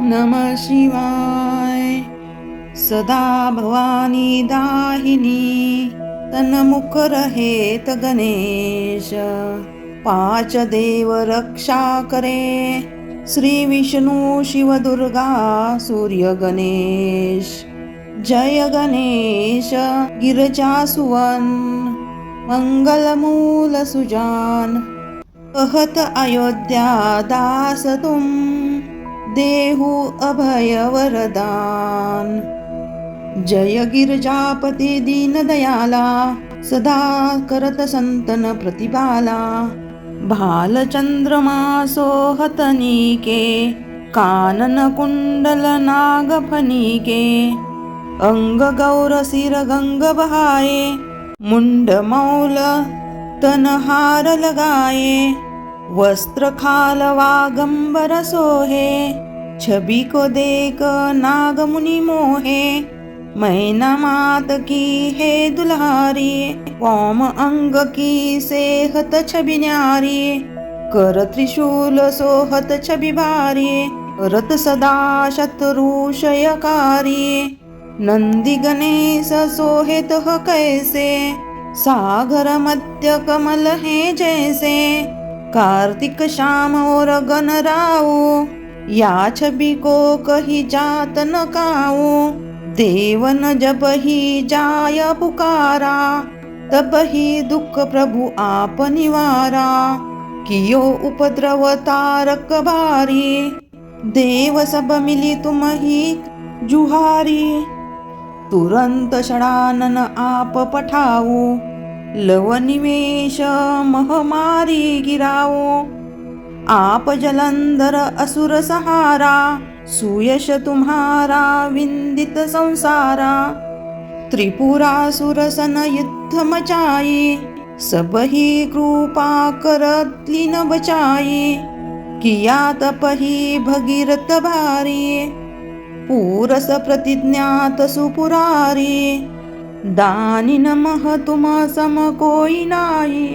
नमः शिवाय। सदा भवानी दाहिनी, तन्मुख रहेत गणेश। पाच देव रक्षा करे, श्री विष्णू शिव दुर्गा सूर्य गणेश। जय गणेश गिरजा सुवन, मंगल मूल सुजान। कहत अयोध्या दास तुम, देहु अभय वरदान। जय गिरजापती दीन दयाला, सदा करत संतन प्रतिबाला। भाल चंद्रमा सोहत नीके, कानन कुंडल नाग फणिके। अंग गौर सिर गंग बहाए, मुंड मौल तन हार लगाए। वस्त्र खाल वागंबर सोहे, छवि को देख नाग मुनि मोहे। मैना मात की है दुल्हारी, कौम अंग की सेहत छवि न्यारी। कर त्रिशूल सोहत छवि भारी, करत सदा शत्रुषयकारी। नंदी गणेश सोहेत ह कैसे, सागर मध्य कमल है जैसे। कार्तिक श्याम और गणराऊ, या छवि को कही जात न काऊ। देवन जब ही जाय पुकारा, तब ही दुख प्रभु आप निवारा। कियो उपद्रव तारक भारी, देव सब मिली तुम ही जुहारी। तुरंत षडानन आप पठाओ, लव निवेश महामारी गिराओ। आप जलंधर असुर सहारा, सुयश तुम्हारा विंदित संसारा। त्रिपुरासुर सन युद्ध मचाई, सब ही कृपा करत लीन बचाई। किया तपहि भगीरथ भारी, पूरस प्रतिज्ञात सुपुरारी। दानी नमः तुम सम कोई नाही,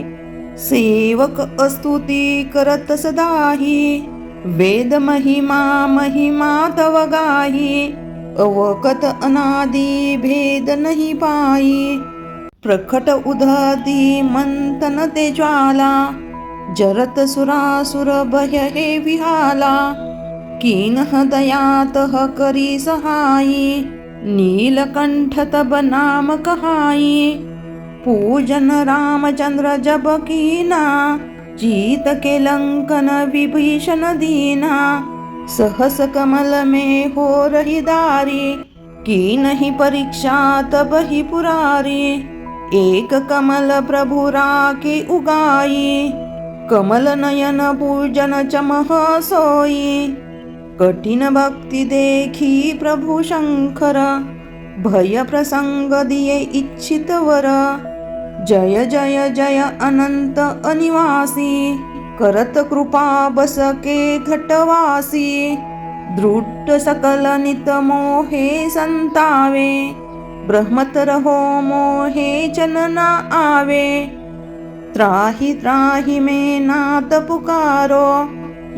सेवक स्तुति करत सदाही। वेद महिमा महिमा तव गाही, अवकत अनादि भेद नहीं पाई। प्रकट उदती मंथन ते ज्वाला, जरत सुरासुर भय हे विहाला। कीनह दयातः करी सहाई, नीलकंठ तब नाम कहाई। पूजन रामचंद्र जब कीना, जीत के लंकन विभीषण दीना। सहस कमल में हो रही दारी, की नहीं परीक्षा तब ही पुरारी। एक कमल प्रभु राखे उगाई, कमल नयन पूजन चमह सोई। कठिन भक्ति देखी प्रभु शंकर, भय प्रसंग दिए इच्छित वर। जय जय जय अनंत अनिवासी, करत कृपा बस के घटवासी। दृष्ट सकल नित मोहे संतावे, ब्रह्मत रहो मोहे चनना आवे। त्राहि त्राहि में नाथ पुकारो,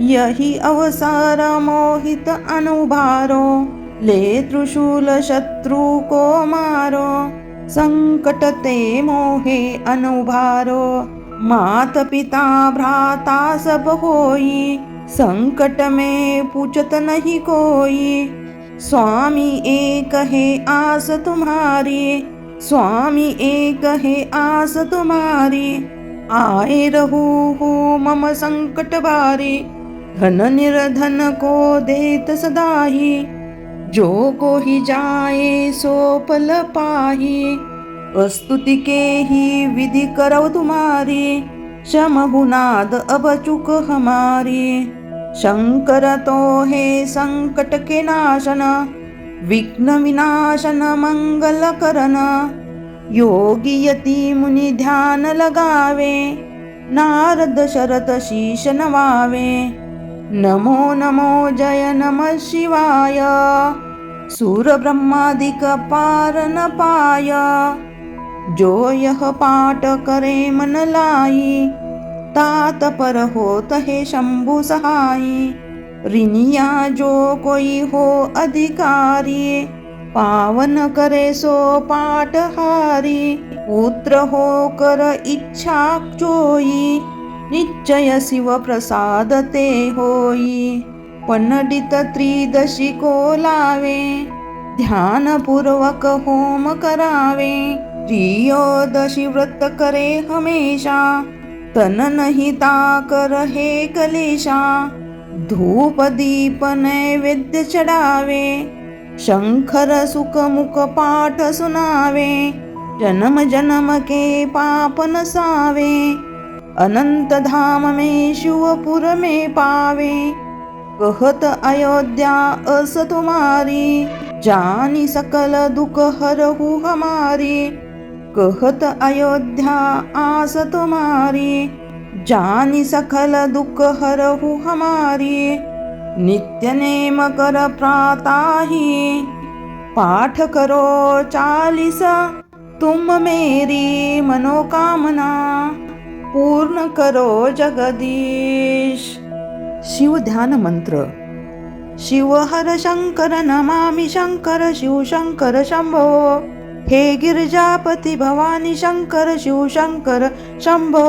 यही अवसर मोहित अनुभारो। ले त्रिशूल शत्रु को मारो, संकट ते मोहे अनुभारो। मात पिता भ्राता सब होई, संकट में पूछत नहीं कोई। स्वामी एक है आस तुम्हारी, स्वामी एक है आस तुम्हारी। आए रहू हो मम संकट भारी, धन निर्धन को देत सदाही। जो को ही जाए सो पल पाही, स्तुति के ही विधि करौ तुम्हारी। क्षमहुनाद अब चुक हमारी, शंकर तो है संकट के नाशन। विघ्न विनाशन मंगल करन, योगी यति मुनि ध्यान लगावे। नारद शरत शीश नवावे, नमो नमो जय नमः शिवाय। सूर ब्रह्मादिक पार न पाय, जो यह पाठ करे मन लाई। तात पर होत है शंभु सहाई, रिनिया जो कोई हो अधिकारी, पावन करे सो पाठहारी। पुत्र हो कर इच्छा जोई, निश्चय शिव प्रसाद ते होई। पंडित त्रिदशी को लावे, ध्यानपूर्वक होम करावे। त्रियोदशी व्रत करे हमेशा, तन नहीं ताकर हे कलेशा। धूप दीप नैवेद्य चढ़ावे, शंकर सुख मुख पाठ सुनावे। जन्म जन्म के पाप नसावे, अनंत धाम में शिवपुर में पावे। कहत अयोध्या अस तुम्हारी, जानी सकल दुख हरहु हमारी। कहत अयोध्या आस तुम्हारी, जानी सकल दुख हरहु हमारी। नित्य नेम कर प्राताही, पाठ करो 40, तुम मेरी मनोकामना पूर्ण करो जगदीश। शिव ध्यान मंत्र। शिव हर शंकर नमामि शंकर शिव शंकर शंभो। हे गिरिजापती भवानी शंकर शिव शंकर शंभो।